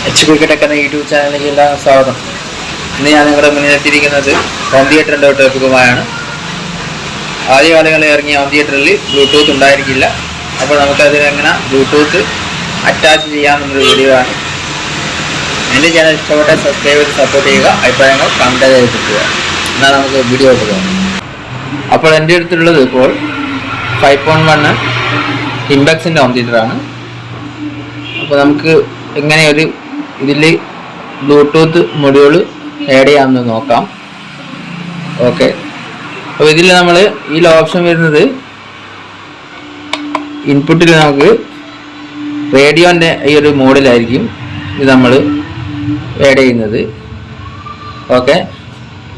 H cricket എന്ന YouTube ചാനലിലേക്ക് എല്ലാം സ്വാഗതം. ഇന്ന് ഞാൻ നിങ്ങളുടെ മുന്നിലെത്തിയിരിക്കുന്നത് ഹോം തിയേറ്ററിൻ്റെ ടോപ്പിക്കുമായാണ്. ആദ്യകാലങ്ങളിൽ ഇറങ്ങിയ ഹോം തിയേറ്ററിൽ ബ്ലൂടൂത്ത് ഉണ്ടായിരിക്കില്ല. അപ്പോൾ നമുക്കതിനെങ്ങനെ ബ്ലൂടൂത്ത് അറ്റാച്ച് ചെയ്യാമെന്നൊരു വീഡിയോ ആണ്. എൻ്റെ ചാനൽ ഇഷ്ടപ്പെട്ട സബ്സ്ക്രൈബ് ചെയ്ത് സപ്പോർട്ട് ചെയ്യുക, അഭിപ്രായങ്ങൾ കമൻറ്റ് ചെയ്തിട്ടുക. എന്നാൽ നമുക്ക് വീഡിയോ പോകാം. അപ്പോൾ എൻ്റെ അടുത്തുള്ളത് ഇപ്പോൾ 5.1 ഇംബെക്സിൻ്റെ ഹോം തിയേറ്ററാണ്. അപ്പോൾ നമുക്ക് എങ്ങനെ ഒരു ഇതിൽ ബ്ലൂടൂത്ത് മൊഡ്യൂൾ ആഡ് ചെയ്യാമെന്ന് നോക്കാം. ഓക്കെ, അപ്പോൾ ഇതിൽ നമ്മൾ ഈ ഓപ്ഷൻ വരുന്നത് ഇൻപുട്ടിൽ നമുക്ക് റേഡിയോൻ്റെ ഈ ഒരു മോഡിലായിരിക്കും ഇത് നമ്മൾ ആഡ് ചെയ്യുന്നത്. ഓക്കെ,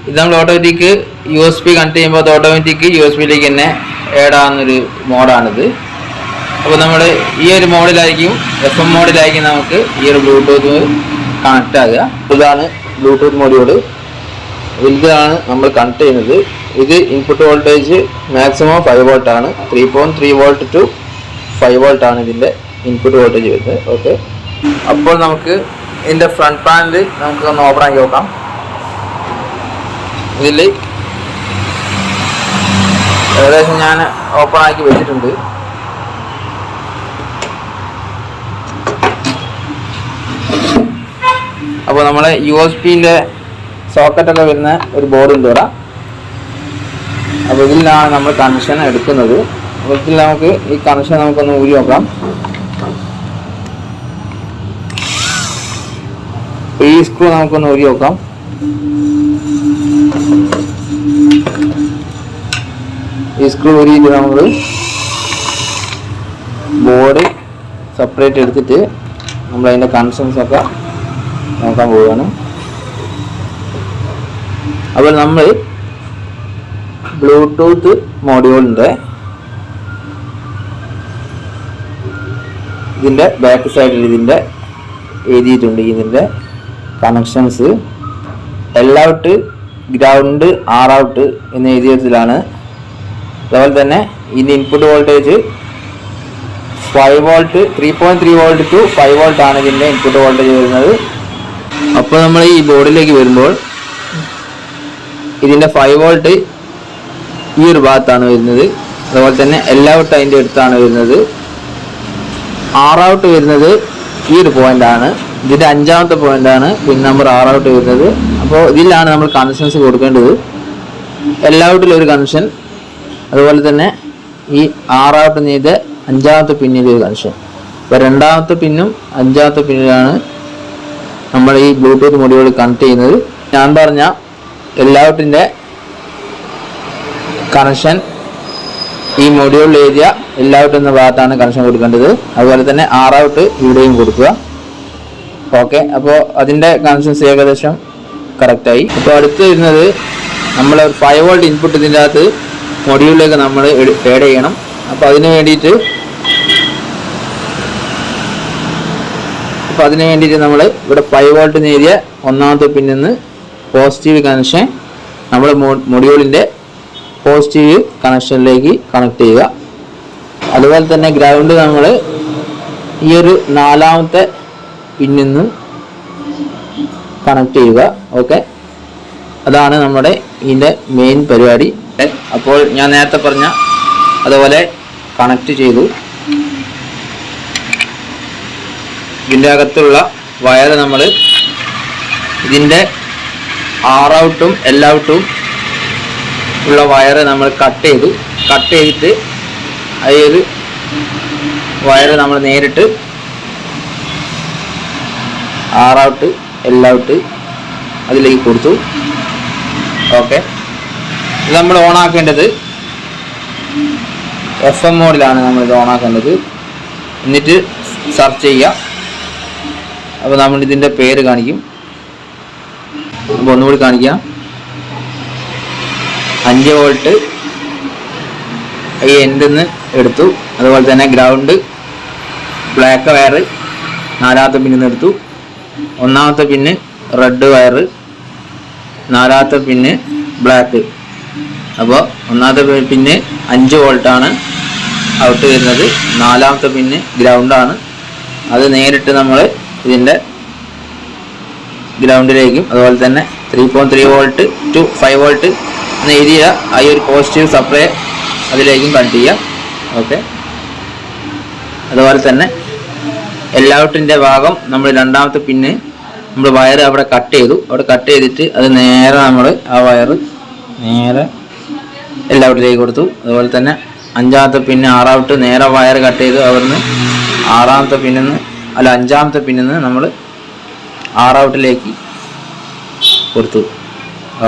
ഇത് നമ്മൾ ഓട്ടോമാറ്റിക് USB കണക്ട് ചെയ്യുമ്പോൾ അത് ഓട്ടോമാറ്റിക് USB-ലേക്ക് തന്നെ ആഡ് ആവുന്നൊരു മോഡാണിത്. അപ്പോൾ നമ്മൾ ഈ ഒരു മോഡിലായിരിക്കും, FM മോഡിലായിരിക്കും നമുക്ക് ഈ ഒരു ബ്ലൂടൂത്ത് കണക്റ്റ് ആകുക. ഇതാണ് ബ്ലൂടൂത്ത് മൊഡ്യൂള്. ഇതാണ് നമ്മൾ കണക്ട് ചെയ്യുന്നത്. ഇത് ഇൻപുട്ട് വോൾട്ടേജ് മാക്സിമം 5 വോൾട്ട് ആണ്. 3.3 വോൾട്ട് ടു 5 വോൾട്ട് ആണ് ഇതിൻ്റെ ഇൻപുട്ട് വോൾട്ടേജ് വരുന്നത്. ഓക്കെ, അപ്പോൾ നമുക്ക് ഇതിൻ്റെ ഫ്രണ്ട് പാനൽ നമുക്ക് ഒന്ന് ഓപ്പൺ ആക്കി നോക്കാം. ഇതിൽ ഏകദേശം ഞാൻ ഓപ്പൺ ആക്കി വെച്ചിട്ടുണ്ട്. അപ്പോൾ നമ്മളെ USB-ൻ്റെ സോക്കറ്റൊക്കെ വരുന്ന ഒരു ബോർഡ് ഉണ്ട് ഇവിടെ. അപ്പോൾ ഇതിലാണ് നമ്മൾ കണക്ഷൻ എടുക്കുന്നത്. അപ്പോൾ ഇതിൽ നമുക്ക് ഈ കണക്ഷൻ നമുക്കൊന്ന് ഊരി നോക്കാം. ഈ സ്ക്രൂ നമുക്കൊന്ന് ഊരി നോക്കാം. ഈ സ്ക്രൂ ഊരിയിട്ട് നമ്മൾ ബോർഡ് സെപ്പറേറ്റ് എടുത്തിട്ട് നമ്മൾ അതിൻ്റെ കണക്ഷൻസൊക്കെ നോക്കാൻ പോവുകയാണ്. അപ്പോൾ നമ്മൾ ബ്ലൂടൂത്ത് മൊഡ്യൂളിൻ്റെ ഇതിൻ്റെ ബാക്ക് സൈഡിൽ ഇതിൻ്റെ എഴുതിയിട്ടുണ്ട് ഇതിൻ്റെ കണക്ഷൻസ്. L-out, ഗ്രൗണ്ട്, R-out എന്ന എഴുതിയതിലാണ്. അതുപോലെ തന്നെ ഇതിൻ്റെ input voltage 5 volt 3.3 volt to 5 volt ആണ് ഇതിൻ്റെ ഇൻപുട്ട് വോൾട്ടേജ് വരുന്നത്. അപ്പോൾ നമ്മൾ ഈ ബോർഡിലേക്ക് വരുമ്പോൾ ഇതിൻ്റെ 5 വോൾട്ട് ഈ ഒരു ഭാഗത്താണ് വരുന്നത്. അതുപോലെ തന്നെ L-out അതിൻ്റെ അടുത്താണ് വരുന്നത്. R-out വരുന്നത് ഈ ഒരു പോയിൻ്റാണ്. ഇതിൻ്റെ 5ാമത്തെ പോയിൻ്റാണ് പിൻ നമ്പർ R-out വരുന്നത്. അപ്പോൾ ഇതിലാണ് നമ്മൾ കണക്ഷൻസ് കൊടുക്കേണ്ടത്. L-out ഒരു കണക്ഷൻ, അതുപോലെ തന്നെ ഈ R-out ചെയ്ത് 5ാമത്തെ പിന്നിൽ ഒരു കണക്ഷൻ. അപ്പോൾ 2ാമത്തെ പിന്നും 5ാമത്തെ പിന്നിലാണ് നമ്മൾ ഈ ബ്ലൂടൂത്ത് മൊഡ്യൂൾ കണക്ട് ചെയ്യുന്നത്. ഞാൻ പറഞ്ഞ L-outൻ്റെ കണക്ഷൻ ഈ മൊഡ്യൂളിൽ എഴുതിയ L-out എന്ന ഭാഗത്താണ് കണക്ഷൻ കൊടുക്കേണ്ടത്. അതുപോലെ തന്നെ R-out ഇവിടെയും കൊടുക്കുക. ഓക്കെ, അപ്പോൾ അതിൻ്റെ കണക്ഷൻസ് ഏകദേശം കറക്റ്റായി. അപ്പോൾ അടുത്ത് വരുന്നത് നമ്മൾ 5 വോൾട്ട് ഇൻപുട്ട് ഇതിൻ്റെ അകത്ത് മൊഡ്യൂളിലേക്ക് നമ്മൾ ആഡ് ചെയ്യണം. അപ്പോൾ അതിന് വേണ്ടിയിട്ട് നമ്മൾ ഇവിടെ 5 വോൾട്ട് നേരിയ 1ാമത്തെ പിന്നിൽ നിന്ന് പോസിറ്റീവ് കണക്ഷൻ നമ്മൾ മൊഡ്യൂളിൻ്റെ പോസിറ്റീവ് കണക്ഷനിലേക്ക് കണക്ട് ചെയ്യുക. അതുപോലെ തന്നെ ഗ്രൗണ്ട് നമ്മൾ ഈ ഒരു 4ാമത്തെ പിന്നിൽ നിന്ന് കണക്ട് ചെയ്യുക. ഓക്കെ, അതാണ് നമ്മുടെ ഇതിൻ്റെ മെയിൻ പരിപാടി. അപ്പോൾ ഞാൻ നേരത്തെ പറഞ്ഞ അതുപോലെ കണക്ട് ചെയ്തു. ഇതിൻ്റെ അകത്തുള്ള വയർ നമ്മൾ ഇതിൻ്റെ R-out-ഉം L-out-ഉം ഉള്ള വയർ നമ്മൾ കട്ട് ചെയ്തിട്ട് ഈ ഒരു വയർ നമ്മൾ നേരിട്ട് R-out L-out അതിലേക്ക് കൊടുത്തു. ഓക്കെ, ഇത് നമ്മൾ ഓണാക്കേണ്ടത് FM മോഡിലാണ് നമ്മളിത് ഓണാക്കേണ്ടത്. എന്നിട്ട് സെർച്ച് ചെയ്യുക. അപ്പോൾ നമ്മൾ ഇതിൻ്റെ പേര് കാണിക്കും. അപ്പോൾ ഒന്നുകൂടി കാണിക്കാം. 5 വോൾട്ട് ഈ എൻഡിൽ നിന്ന് എടുത്തു. അതുപോലെ തന്നെ ഗ്രൗണ്ട് ബ്ലാക്ക് വയർ 4ാമത്തെ പിന്നിൽ നിന്ന് എടുത്തു. 1ാമത്തെ പിന്ന് റെഡ് വയർ, 4ാമത്തെ പിന്ന് ബ്ലാക്ക്. അപ്പോൾ 1ാമത്തെ പിന്ന് 5 വോൾട്ടാണ് ഔട്ട് വരുന്നത്. 4ാമത്തെ പിന്ന് ഗ്രൗണ്ടാണ്. അത് നേരിട്ട് നമ്മൾ ഇതിൻ്റെ ഗ്രൗണ്ടിലേക്കും അതുപോലെ തന്നെ 3.3 വോൾട്ട് ടു 5 വോൾട്ട് എന്ന ഏരിയ ആ ഒരു പോസിറ്റീവ് സപ്ലൈ അതിലേക്കും കണക്ട് ചെയ്യാം. ഓക്കെ, അതുപോലെ തന്നെ എല്ലാവട്ടിൻ്റെ ഭാഗം നമ്മൾ രണ്ടാമത്തെ പിന്ന് നമ്മൾ വയർ അവിടെ കട്ട് ചെയ്തു. അവിടെ കട്ട് ചെയ്തിട്ട് അത് നേരെ നമ്മൾ ആ വയർ നേരെ എല്ലാവട്ടിലേക്ക് കൊടുത്തു. അതുപോലെ തന്നെ അഞ്ചാമത്തെ പിന്ന് ആറാവട്ട് നേരെ വയർ കട്ട് ചെയ്തു. അവിടുന്ന് ആറാമത്തെ പിന്നിന്ന് അല്ല അഞ്ചാമത്തെ പിന്നിന്ന് നമ്മൾ ആറാവട്ടിലേക്ക് കൊടുത്തു.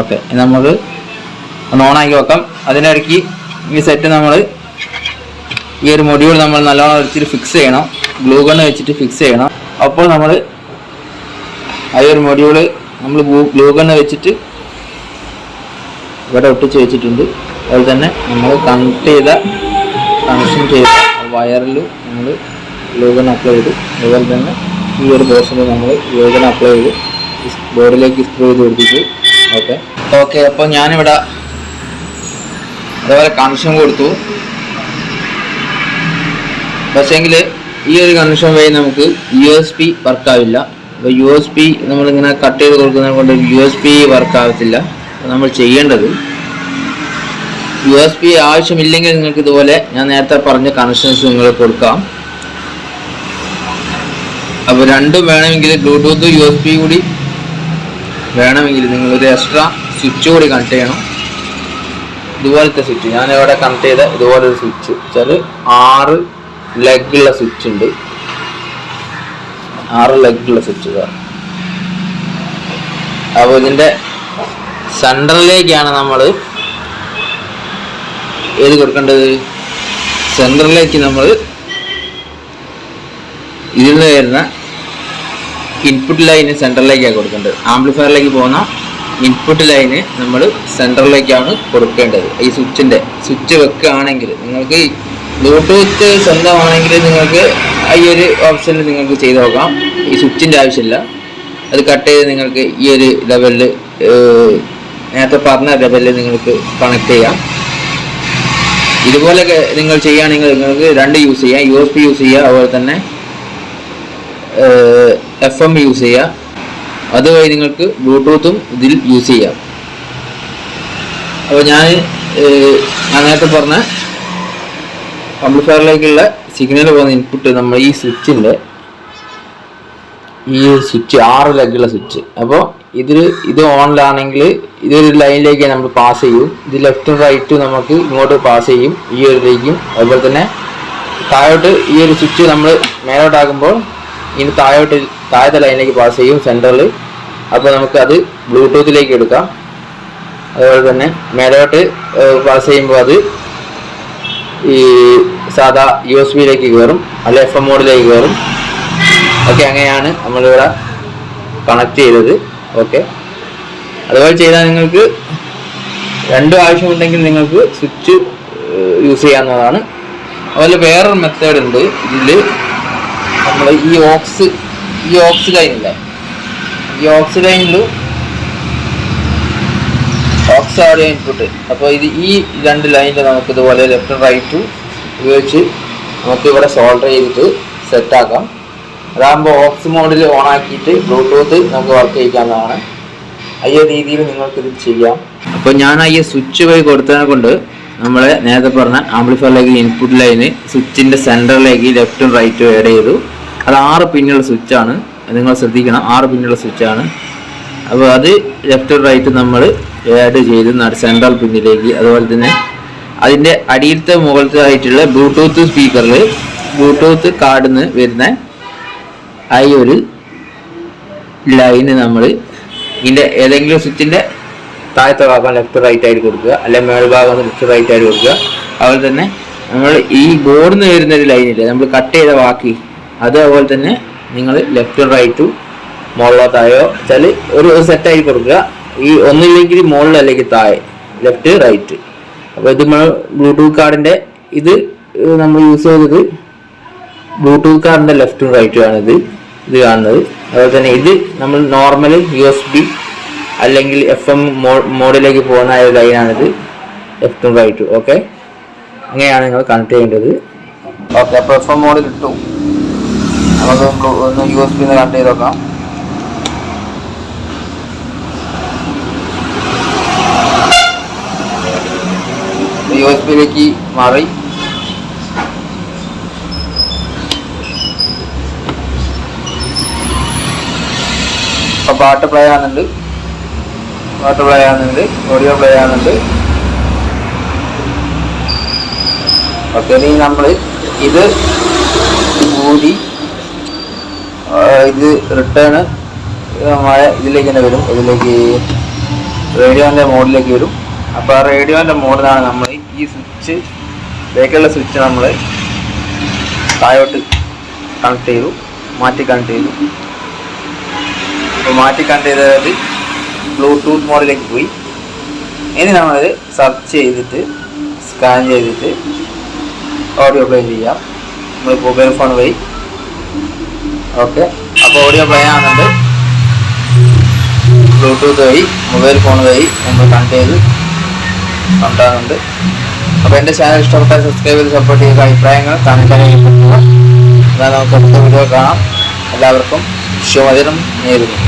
ഓക്കെ, നമുക്ക് ഒന്ന് ഓണാക്കി വെക്കാം. അതിനിടയ്ക്ക് ഈ സെറ്റ് നമ്മൾ ഈ ഒരു മൊഡ്യൂൾ നമ്മൾ നല്ലോണം വെച്ചിട്ട് ഫിക്സ് ചെയ്യണം. ഗ്ലൂ ഗണ്ണ് വെച്ചിട്ട് ഫിക്സ് ചെയ്യണം. അപ്പോൾ നമ്മൾ ആ ഒരു മൊഡ്യൂള് നമ്മൾ ഗ്ലൂ ഗണ്ണ് വെച്ചിട്ട് ഇവിടെ ഒട്ടിച്ച് വെച്ചിട്ടുണ്ട്. അതുപോലെ തന്നെ നമ്മൾ കണക്ഷൻ ചെയ്ത വയറിൽ നമ്മൾ ഗ്ലൂ ഗണ്ണ് അപ്ലൈ ചെയ്തു. അതുപോലെ തന്നെ ഈ ഒരു പോർഷനിൽ നമ്മൾ ഗ്ലൂ ഗണ്ണ് അപ്ലൈ ചെയ്ത് ബോർഡിലേക്ക് സ്ക്രൂ ചെയ്ത് കൊടുത്തിട്ട് ഓക്കെ. അപ്പോൾ ഞാനിവിടെ അതേപോലെ കണക്ഷൻ കൊടുത്തു. പക്ഷേങ്കിൽ ഈ ഒരു കണക്ഷൻ വഴി നമുക്ക് USB വർക്കാവില്ല. അപ്പോൾ USB നമ്മളിങ്ങനെ കട്ട് ചെയ്ത് കൊടുക്കുന്നത് കൊണ്ട് USB വർക്കാവത്തില്ല. അപ്പോൾ നമ്മൾ ചെയ്യേണ്ടത് USB ആവശ്യമില്ലെങ്കിൽ നിങ്ങൾക്ക് ഇതുപോലെ ഞാൻ നേരത്തെ പറഞ്ഞ കണക്ഷൻസ് നിങ്ങൾ കൊടുക്കാം. അപ്പോൾ രണ്ടും വേണമെങ്കിൽ ബ്ലൂടൂത്ത് USB കൂടി വേണമെങ്കിൽ നിങ്ങളൊരു എക്സ്ട്രാ സ്വിച്ച് കൂടി കണക്ട് ചെയ്യണം. ഇതുപോലത്തെ സ്വിച്ച് ഞാനിവിടെ കണക്ട് ചെയ്ത ഇതുപോലൊരു സ്വിച്ച് വെച്ചാൽ 6 ലെഗുള്ള സ്വിച്ച് ഉണ്ട്. 6 ലെഗുള്ള സ്വിച്ച്. അപ്പോൾ ഇതിൻ്റെ സെൻറ്ററിലേക്കാണ് നമ്മൾ ഏത് കൊടുക്കേണ്ടത്. സെൻറ്ററിലേക്ക് നമ്മൾ ഇതിൽ നിന്ന് വരുന്ന ഇൻപുട്ട് ലൈന് സെൻറ്ററിലേക്കാണ് കൊടുക്കേണ്ടത്. ആംപ്ലിഫയറിലേക്ക് പോകുന്ന ഇൻപുട്ട് ലൈന് നമ്മൾ സെൻറ്ററിലേക്കാണ് കൊടുക്കേണ്ടത്. ഈ സ്വിച്ച് വെക്കുകയാണെങ്കിൽ നിങ്ങൾക്ക് ബ്ലൂടൂത്ത് സ്വന്തമാണെങ്കിൽ നിങ്ങൾക്ക് ഈ ഒരു ഓപ്ഷനിൽ നിങ്ങൾക്ക് ചെയ്ത് നോക്കാം. ഈ സ്വിച്ചിൻ്റെ ആവശ്യമില്ല. അത് കട്ട് ചെയ്ത് നിങ്ങൾക്ക് ഈ ഒരു ലെവലിൽ നേരത്തെ പറഞ്ഞ ലെവലിൽ നിങ്ങൾക്ക് കണക്ട് ചെയ്യാം. ഇതുപോലെയൊക്കെ നിങ്ങൾ ചെയ്യുകയാണെങ്കിൽ നിങ്ങൾക്ക് രണ്ട് യൂസ് ചെയ്യാം. USB യൂസ് ചെയ്യുക, അതുപോലെ തന്നെ FM യൂസ് ചെയ്യുക. അതുവഴി നിങ്ങൾക്ക് ബ്ലൂടൂത്തും ഇതിൽ യൂസ് ചെയ്യാം. അപ്പോൾ ഞാൻ നേരത്തെ പറഞ്ഞ ആംപ്ലിഫയറിലേക്കുള്ള സിഗ്നൽ പോകുന്ന ഇൻപുട്ട് നമ്മൾ ഈ സ്വിച്ചിൻ്റെ ഈ സ്വിച്ച് 6 ലെഗുള്ള സ്വിച്ച്. അപ്പോൾ ഇത് ഓണിലാണെങ്കിൽ ഇതൊരു ലൈനിലേക്ക് നമ്മൾ പാസ് ചെയ്യും. ഇത് ലെഫ്റ്റും റൈറ്റും നമുക്ക് ഇങ്ങോട്ട് പാസ് ചെയ്യും, ഈ ഒരു ഇതിലേക്കും. അതുപോലെ തന്നെ താഴോട്ട് ഈ ഒരു സ്വിച്ച് നമ്മൾ മേലോട്ടാക്കുമ്പോൾ ഇനി താഴത്തെ ലൈനിലേക്ക് പാസ് ചെയ്യും സെൻറ്ററിൽ. അപ്പോൾ നമുക്ക് അത് ബ്ലൂടൂത്തിലേക്ക് എടുക്കാം. അതുപോലെ തന്നെ മേലോട്ട് പാസ് ചെയ്യുമ്പോൾ അത് ഈ സാധാ USB-യിലേക്ക് കയറും, അല്ലെ FM മോഡിലേക്ക് കയറും. ഓക്കെ, അങ്ങനെയാണ് നമ്മളിവിടെ കണക്ട് ചെയ്തത്. ഓക്കെ, അതുപോലെ ചെയ്താൽ നിങ്ങൾക്ക് രണ്ടും ആവശ്യമുണ്ടെങ്കിൽ നിങ്ങൾക്ക് സ്വിച്ച് യൂസ് ചെയ്യാവുന്നതാണ്. അതുപോലെ വേറൊരു മെത്തേഡ് ഉണ്ട്. ഇതിൽ നമ്മൾ ഈ ഓക്സ് ലൈനില്ല, ഈ ഓക്സ് ലൈനിൽ ഓക്സ് ഓഡിയോ ഇൻപുട്ട്. അപ്പോൾ ഈ രണ്ട് ലൈനിൽ നമുക്ക് ഇതുപോലെ ലെഫ്റ്റും റൈറ്റും ഉപയോഗിച്ച് നമുക്ക് ഇവിടെ സോൾഡർ ചെയ്തിട്ട് സെറ്റാക്കാം. അതാകുമ്പോൾ ഓക്സ് മോഡിൽ ഓൺ ആക്കിയിട്ട് ബ്ലൂടൂത്ത് നമുക്ക് വർക്ക് ചെയ്യിക്കാവുന്നതാണ്. ഈ രീതിയിൽ നിങ്ങൾക്കിത് ചെയ്യാം. അപ്പോൾ ഞാൻ ഈ സ്വിച്ച് വഴി കൊടുത്തതിനെ കൊണ്ട് നമ്മൾ നേരത്തെ പറഞ്ഞ ആംപ്ലിഫയറിലേക്ക് ഇൻപുട്ട് ലൈന് സ്വിച്ചിൻ്റെ സെൻറ്ററിലേക്ക് ലെഫ്റ്റും റൈറ്റും ആഡ് ചെയ്തു. അത് 6 പിന്നുള്ള സ്വിച്ചാണ്, നിങ്ങൾ ശ്രദ്ധിക്കണം. 6 പിന്നുള്ള സ്വിച്ചാണ്. അപ്പോൾ അത് ലെഫ്റ്റും റൈറ്റും നമ്മൾ ആഡ് ചെയ്ത് സെൻട്രൽ പിന്നിലേക്ക്. അതുപോലെ തന്നെ അതിൻ്റെ അടിയിലത്തെ മുകളിലത്തെ ആയിട്ടുള്ള ബ്ലൂടൂത്ത് സ്പീക്കറിൽ ബ്ലൂടൂത്ത് കാർഡിൽ നിന്ന് വരുന്ന ആ ഒരു ലൈന് നമ്മൾ ഇതിൻ്റെ ഏതെങ്കിലും സ്വിച്ചിൻ്റെ താഴത്തെ ഭാഗം ലെഫ്റ്റ് റൈറ്റ് ആയിട്ട് കൊടുക്കുക, അല്ലെങ്കിൽ മേൽഭാഗം ലെഫ്റ്റ് റൈറ്റ് ആയിട്ട് കൊടുക്കുക. അതുപോലെ തന്നെ നമ്മൾ ഈ ബോർഡിൽ നിന്ന് വരുന്നൊരു ലൈനില്ലേ നമ്മൾ കട്ട് ചെയ്ത ബാക്കി, അതുപോലെ തന്നെ നിങ്ങൾ ലെഫ്റ്റും റൈറ്റും മുകളിലോ താഴെയോ വെച്ചാൽ ഒരു സെറ്റായി കൊടുക്കുക. ഈ ഒന്നില്ലെങ്കിൽ മുകളിൽ അല്ലെങ്കിൽ താഴെ, ലെഫ്റ്റ് റൈറ്റ്. അപ്പോൾ ഇത് നമ്മൾ ബ്ലൂടൂത്ത് കാർഡിൻ്റെ ഇത് നമ്മൾ യൂസ് ചെയ്തത് ബ്ലൂടൂത്ത് കാർഡിൻ്റെ ലെഫ്റ്റും റൈറ്റും ആണ് ഇത് കാണുന്നത്. അതുപോലെ തന്നെ ഇത് നമ്മൾ നോർമൽ USB അല്ലെങ്കിൽ FM മോഡിലേക്ക് പോകുന്ന ഒരു ലൈനാണിത്, ലെഫ്റ്റും റൈറ്റും. ഓക്കെ, അങ്ങനെയാണ് നിങ്ങൾ കണക്ട് ചെയ്യേണ്ടത്. ഓക്കെ, അപ്പോൾ FM മോഡിൽ ഇട്ടു. നമുക്ക് ഒന്ന് USB കണക്ട് ചെയ്ത് നോക്കാം. USB-യിലേക്ക് മാറി. അപ്പോൾ പാട്ട് പ്ലേ ആകുന്നുണ്ട്, ഓഡിയോ പ്ലേ ആകുന്നുണ്ട്. ഓക്കെ, ഇനി നമ്മൾ ഇത് ഊരി ഇത് റിട്ടേൺ ഇതിലേക്ക് തന്നെ വരും, ഇതിലേക്ക് റേഡിയോൻ്റെ മോഡിലേക്ക് വരും. അപ്പോൾ ആ റേഡിയോൻ്റെ മോഡിലാണ് നമ്മൾ ഈ സ്വിച്ച്, ബേക്കുള്ള സ്വിച്ച് നമ്മൾ താഴോട്ട് കണക്ട് ചെയ്തു, മാറ്റി കണക്ട് ചെയ്തു. അപ്പോൾ മാറ്റി കണക്ട് ചെയ്തത് ബ്ലൂടൂത്ത് മോഡിലേക്ക് പോയി. ഇനി നമ്മളത് സെർച്ച് ചെയ്തിട്ട് സ്കാൻ ചെയ്തിട്ട് ഓഡിയോ പ്ലേ ചെയ്യാം നമ്മൾ മൊബൈൽ ഫോൺ വഴി. ഓക്കെ, അപ്പോൾ ഓഡിയോ പ്ലേ ആകുന്നുണ്ട്. ബ്ലൂടൂത്ത് വഴി മൊബൈൽ ഫോൺ വഴി നമ്മൾ കണക്ട് ചെയ്ത് കണ്ടാകുന്നുണ്ട്. അപ്പോൾ എൻ്റെ ചാനൽ ഇഷ്ടപ്പെട്ടാൽ സബ്സ്ക്രൈബ് ചെയ്ത് സപ്പോർട്ട് ചെയ്യുക. അഭിപ്രായങ്ങൾ കമൻറ്റായി രേഖപ്പെടുത്തുക. എന്നാൽ നമുക്ക് അടുത്ത വീഡിയോ കാണാം. എല്ലാവർക്കും ശുഭദിനം നേരുന്നു.